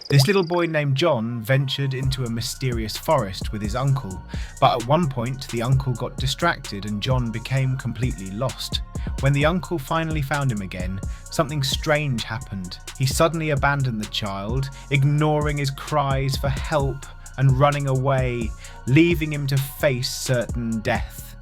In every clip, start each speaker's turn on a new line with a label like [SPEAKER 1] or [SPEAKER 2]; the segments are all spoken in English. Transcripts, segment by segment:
[SPEAKER 1] This little boy named John ventured into a mysterious forest with his uncle, but at one point the uncle got distracted and John became completely lost. When the uncle finally found him again, something strange happened. He suddenly abandoned the child, ignoring his cries for help and running away, leaving him to face certain death.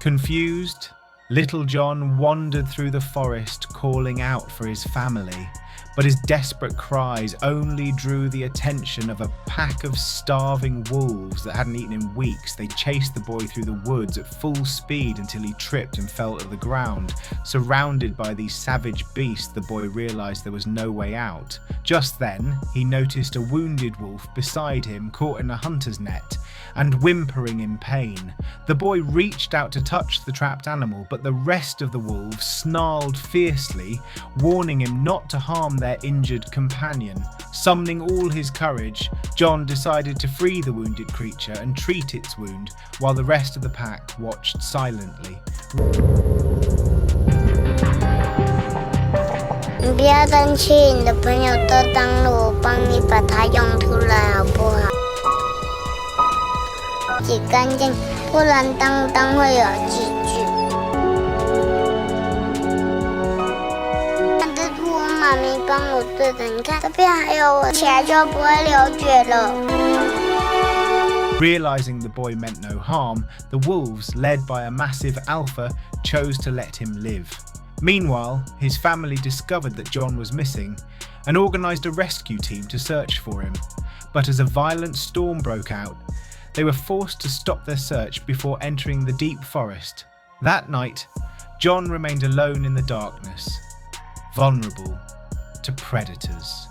[SPEAKER 1] Confused, little John wandered through the forest calling out for his family, but his desperate cries only drew the attention of a pack of starving wolves that hadn't eaten in weeks. They chased the boy through the woods at full speed until he tripped and fell to the ground. Surrounded by these savage beasts, the boy realized there was no way out. Just then, he noticed a wounded wolf beside him, caught in a hunter's net and whimpering in pain. The boy reached out to touch the trapped animal, but the rest of the wolves snarled fiercely, warning him not to harm their injured companion. Summoning all his courage, John decided to free the wounded creature and treat its wound, while the rest of the pack watched silently. Realizing the boy meant no harm, the wolves, led by a massive alpha, chose to let him live. Meanwhile, his family discovered that John was missing and organized a rescue team to search for him. But as a violent storm broke out, they were forced to stop their search before entering the deep forest. That night, John remained alone in the darkness, vulnerable to predators.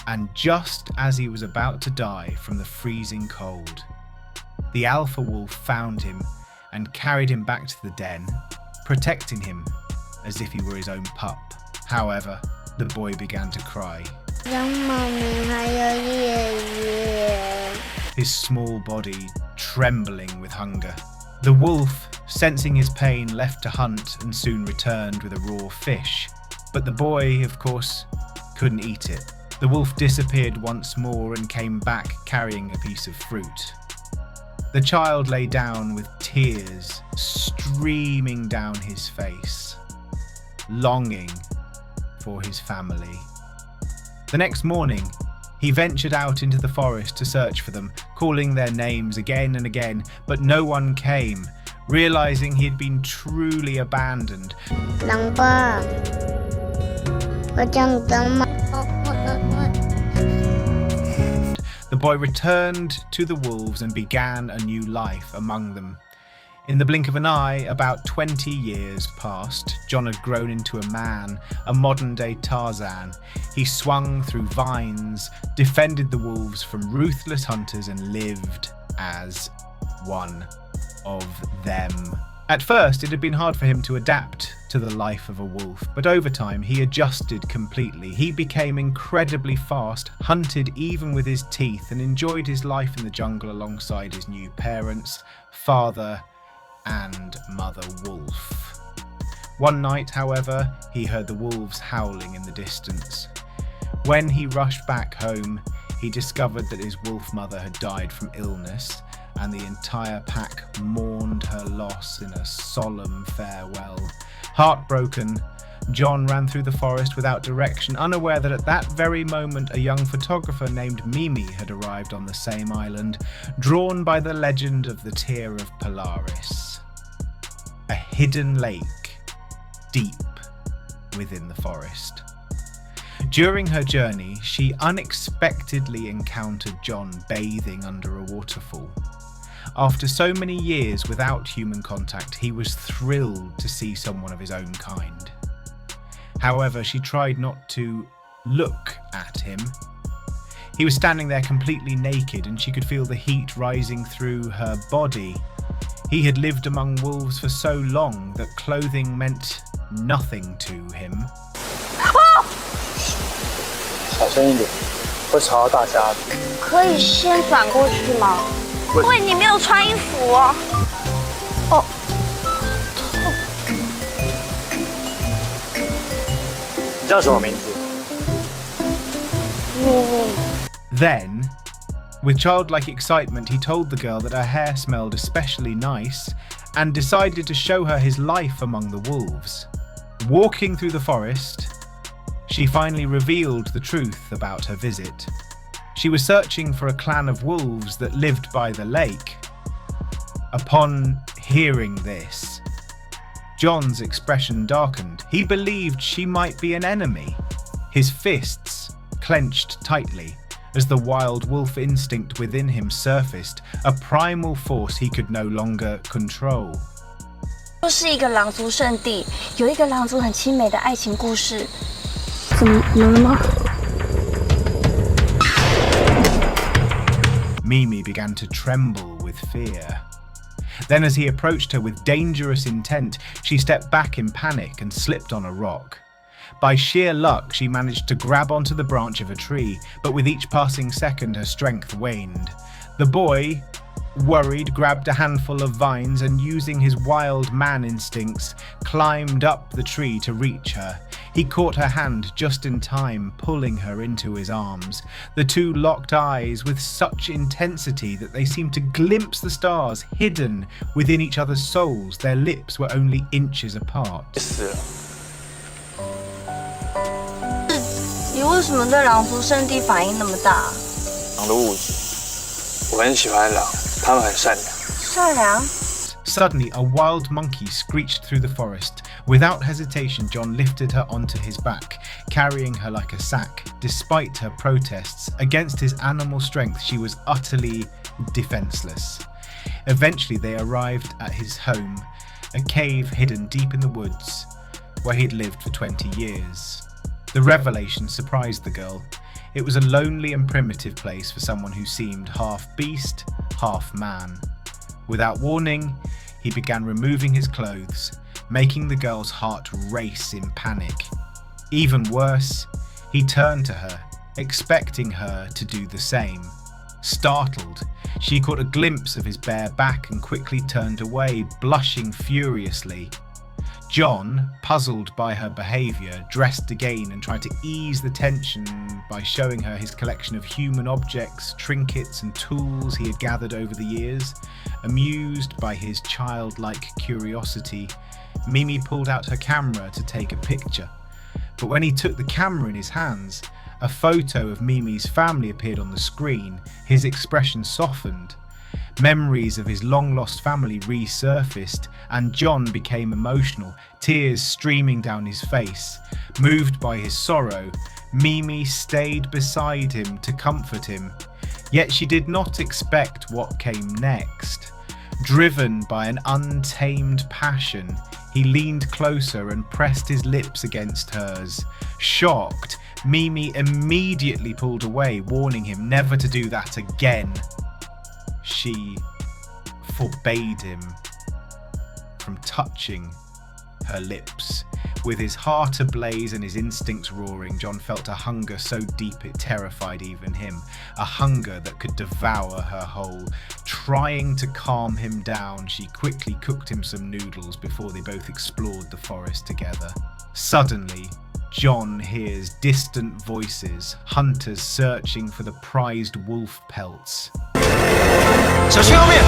[SPEAKER 1] And just as he was about to die from the freezing cold, the alpha wolf found him and carried him back to the den, protecting him as if he were his own pup. However, the boy began to cry. His small body trembling with hunger. The wolf, sensing his pain, left to hunt and soon returned with a raw fish. But the boy, of course, couldn't eat it. The wolf disappeared once more and came back carrying a piece of fruit. The child lay down with tears streaming down his face, longing for his family. The next morning, he ventured out into the forest to search for them, calling their names again and again, but no one came. Realizing he had been truly abandoned, the boy returned to the wolves and began a new life among them. In the blink of an eye, about 20 years passed. John had grown into a man, a modern-day Tarzan. He swung through vines, defended the wolves from ruthless hunters, and lived as one of them. At first, it had been hard for him to adapt to the life of a wolf, but over time he adjusted completely. He became incredibly fast, hunted even with his teeth, and enjoyed his life in the jungle alongside his new parents, father and mother wolf. One night, however, he heard the wolves howling in the distance. When he rushed back home, he discovered that his wolf mother had died from illness, and the entire pack mourned her loss in a solemn farewell. Heartbroken, John ran through the forest without direction, unaware that at that very moment a young photographer named Mimi had arrived on the same island, drawn by the legend of the Tear of Polaris, a hidden lake deep within the forest. During her journey, she unexpectedly encountered John bathing under a waterfall. After so many years without human contact, he was thrilled to see someone of his own kind. However, she tried not to look at him. He was standing there completely naked, and she could feel the heat rising through her body. He had lived among wolves for so long that clothing meant nothing to him.
[SPEAKER 2] 小声一点，会吵到大家。
[SPEAKER 3] 可以先转过去吗？喂，你没有穿衣服哦。哦。
[SPEAKER 2] 你叫什么名字？
[SPEAKER 3] 咪咪。
[SPEAKER 1] Then, with childlike excitement, he told the girl that her hair smelled especially nice and decided to show her his life among the wolves. Walking through the forest, she finally revealed the truth about her visit. She was searching for a clan of wolves that lived by the lake. Upon hearing this, John's expression darkened. He believed she might be an enemy. His fists clenched tightly as the wild wolf instinct within him surfaced, a primal force he could no longer control.
[SPEAKER 3] 这是一个狼族圣地，有一个狼族很凄美的爱情故事。怎么了吗？
[SPEAKER 1] Mimi began to tremble with fear. Then, as he approached her with dangerous intent, she stepped back in panic and slipped on a rock. By sheer luck, she managed to grab onto the branch of a tree, but with each passing second, her strength waned. The boy, worried, grabbed a handful of vines and, using his wild man instincts, climbed up the tree to reach her. He caught her hand just in time, pulling her into his arms. The two locked eyes with such intensity that they seemed to glimpse the stars hidden within each other's souls. Their lips were only inches apart.
[SPEAKER 2] 死了。
[SPEAKER 3] 你为什么对狼族圣地反应那么大？
[SPEAKER 2] 狼的物质，我很喜欢狼，它们很善良。
[SPEAKER 3] 善良？
[SPEAKER 1] Suddenly, a wild monkey screeched through the forest. Without hesitation, John lifted her onto his back, carrying her like a sack. Despite her protests against his animal strength, she was utterly defenseless. Eventually, they arrived at his home, a cave hidden deep in the woods, where he'd lived for 20 years. The revelation surprised the girl. It was a lonely and primitive place for someone who seemed half beast, half man. Without warning, he began removing his clothes, making the girl's heart race in panic. Even worse, he turned to her, expecting her to do the same. Startled, she caught a glimpse of his bare back and quickly turned away, blushing furiously. John, puzzled by her behaviour, dressed again and tried to ease the tension by showing her his collection of human objects, trinkets and tools he had gathered over the years. Amused by his childlike curiosity, Mimi pulled out her camera to take a picture. But when he took the camera in his hands, a photo of Mimi's family appeared on the screen. His expression softened. Memories of his long-lost family resurfaced, and John became emotional, tears streaming down his face. Moved by his sorrow, Mimi stayed beside him to comfort him. Yet she did not expect what came next. Driven by an untamed passion, he leaned closer and pressed his lips against hers. Shocked, Mimi immediately pulled away, warning him never to do that again. She forbade him from touching her lips. With his heart ablaze and his instincts roaring, John felt a hunger so deep it terrified even him. A hunger that could devour her whole. Trying to calm him down, she quickly cooked him some noodles before they both explored the forest together. Suddenly, John hears distant voices, hunters searching for the prized wolf pelts.
[SPEAKER 2] 小心后面！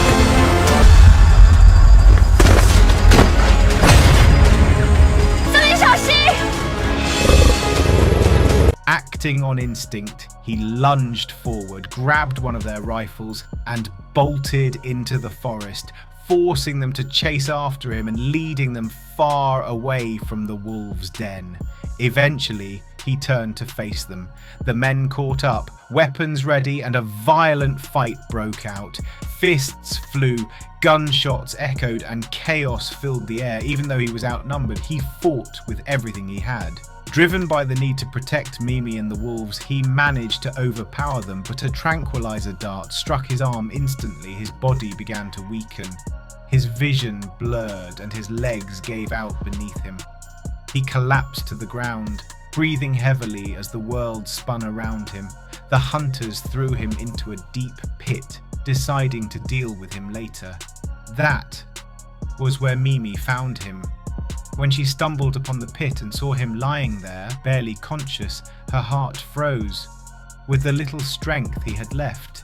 [SPEAKER 1] Acting on instinct, he lunged forward, grabbed one of their rifles, and bolted into the forest, forcing them to chase after him and leading them far away from the wolves' den. Eventually, he turned to face them. The men caught up, weapons ready, and a violent fight broke out. Fists flew, gunshots echoed, and chaos filled the air. Even though he was outnumbered, he fought with everything he had. Driven by the need to protect Mimi and the wolves, he managed to overpower them, but a tranquilizer dart struck his arm instantly. His body began to weaken. His vision blurred and his legs gave out beneath him. He collapsed to the ground, breathing heavily as the world spun around him. The hunters threw him into a deep pit, deciding to deal with him later. That was where Mimi found him. When she stumbled upon the pit and saw him lying there, barely conscious, her heart froze. With the little strength he had left,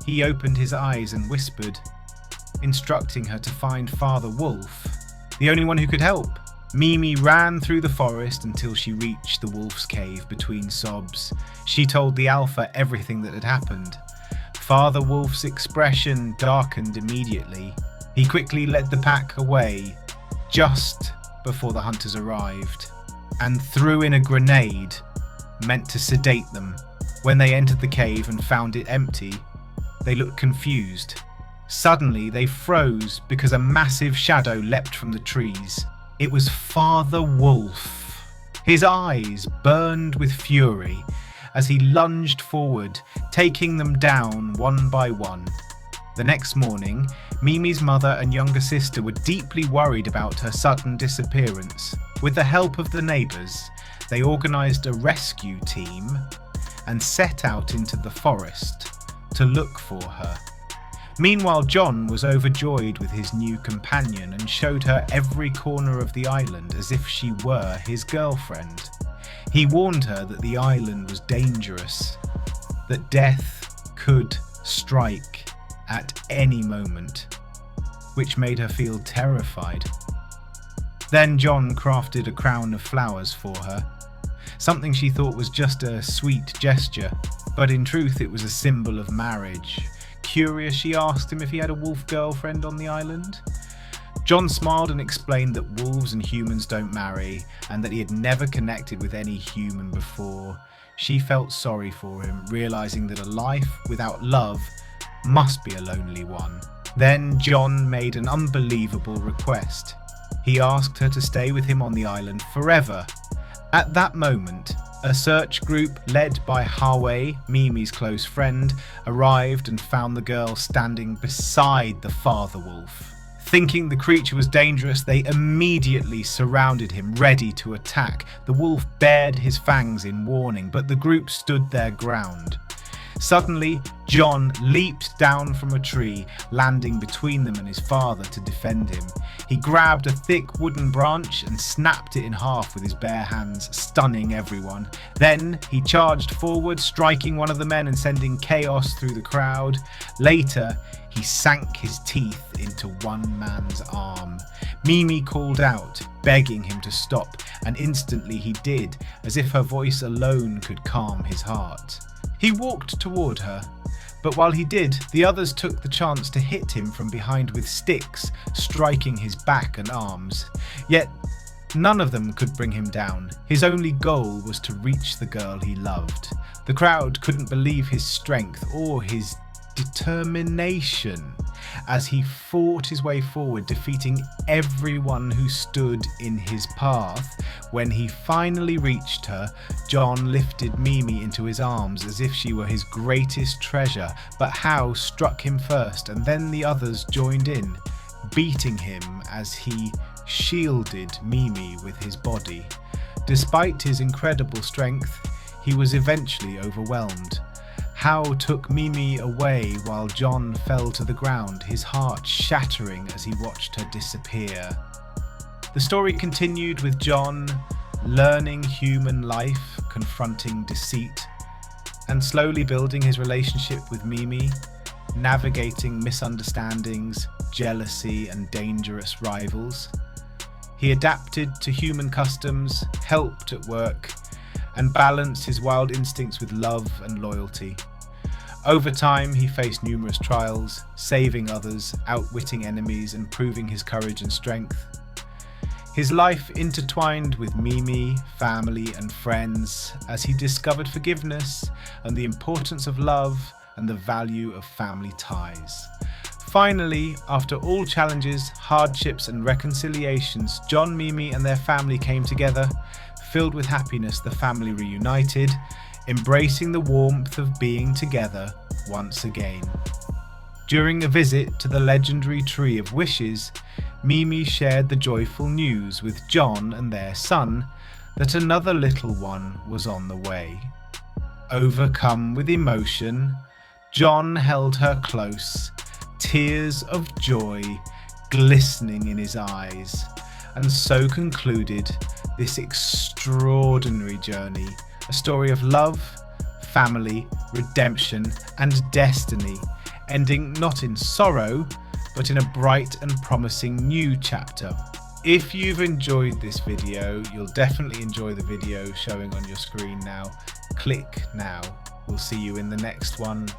[SPEAKER 1] he opened his eyes and whispered, instructing her to find Father Wolf, the only one who could help. Mimi ran through the forest until she reached the wolf's cave between sobs. She told the Alpha everything that had happened. Father Wolf's expression darkened immediately. He quickly led the pack away just before the hunters arrived and threw in a grenade meant to sedate them. When they entered the cave and found it empty, they looked confused. Suddenly they froze because a massive shadow leapt from the trees. It was Father Wolf. His eyes burned with fury as he lunged forward, taking them down one by one. The next morning, Mimi's mother and younger sister were deeply worried about her sudden disappearance. With the help of the neighbours, they organised a rescue team and set out into the forest to look for her. Meanwhile, John was overjoyed with his new companion and showed her every corner of the island as if she were his girlfriend. He warned her that the island was dangerous, that death could strike at any moment, which made her feel terrified. Then John crafted a crown of flowers for her, something she thought was just a sweet gesture, but in truth it was a symbol of marriage. Curious, she asked him if he had a wolf girlfriend on the island. John smiled and explained that wolves and humans don't marry, and that he had never connected with any human before. She felt sorry for him, realizing that a life without love must be a lonely one. Then John made an unbelievable request. He asked her to stay with him on the island forever. At that moment, a search group led by Hawe, Mimi's close friend, arrived and found the girl standing beside the father wolf. Thinking the creature was dangerous, they immediately surrounded him, ready to attack. The wolf bared his fangs in warning, but the group stood their ground. Suddenly, John leaped down from a tree, landing between them and his father to defend him. He grabbed a thick wooden branch and snapped it in half with his bare hands, stunning everyone. Then he charged forward, striking one of the men and sending chaos through the crowd. Later, he sank his teeth into one man's arm. Mimi called out, begging him to stop, and instantly he did, as if her voice alone could calm his heart. He walked toward her, but while he did, the others took the chance to hit him from behind with sticks, striking his back and arms. Yet none of them could bring him down. His only goal was to reach the girl he loved. The crowd couldn't believe his strength or his determination as he fought his way forward, defeating everyone who stood in his path. When he finally reached her, John lifted Mimi into his arms as if she were his greatest treasure, but Hao struck him first and then the others joined in, beating him as he shielded Mimi with his body. Despite his incredible strength, he was eventually overwhelmed. Hao took Mimi away while John fell to the ground, his heart shattering as he watched her disappear. The story continued with John learning human life, confronting deceit, and slowly building his relationship with Mimi, navigating misunderstandings, jealousy, and dangerous rivals. He adapted to human customs, helped at work, and balanced his wild instincts with love and loyalty. Over time, he faced numerous trials, saving others, outwitting enemies, and proving his courage and strength. His life intertwined with Mimi, family, and friends as he discovered forgiveness and the importance of love and the value of family ties. Finally, after all challenges, hardships, and reconciliations, John, Mimi, and their family came together. Filled with happiness, the family reunited, embracing the warmth of being together once again. During a visit to the legendary Tree of Wishes, Mimi shared the joyful news with John and their son that another little one was on the way. Overcome with emotion, John held her close, tears of joy glistening in his eyes, and so concluded this extraordinary journey, a story of love, family, redemption, and destiny, ending not in sorrow, but in a bright and promising new chapter. If you've enjoyed this video, you'll definitely enjoy the video showing on your screen now. Click now. We'll see you in the next one.